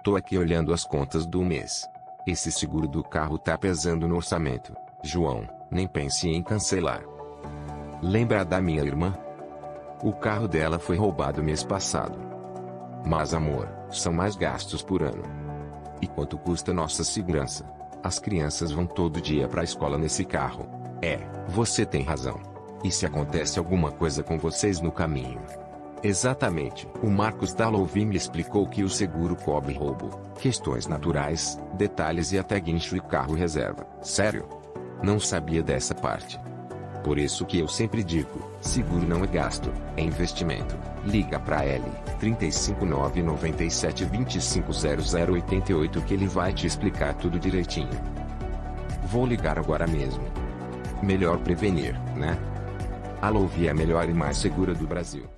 Tô aqui olhando as contas do mês. Esse seguro do carro tá pesando no orçamento. João, nem pense em cancelar. Lembra da minha irmã? O carro dela foi roubado mês passado. Mas amor, são mais gastos por ano. E quanto custa nossa segurança? As crianças vão todo dia pra escola nesse carro. Você tem razão. E se acontece alguma coisa com vocês no caminho? Exatamente. O Marcos da Louvi me explicou que o seguro cobre roubo, questões naturais, detalhes e até guincho e carro reserva. Sério? Não sabia dessa parte. Por isso que eu sempre digo, seguro não é gasto, é investimento. Liga pra L, 35997250088 que ele vai te explicar tudo direitinho. Vou ligar agora mesmo. Melhor prevenir, né? A Louvi é a melhor e mais segura do Brasil.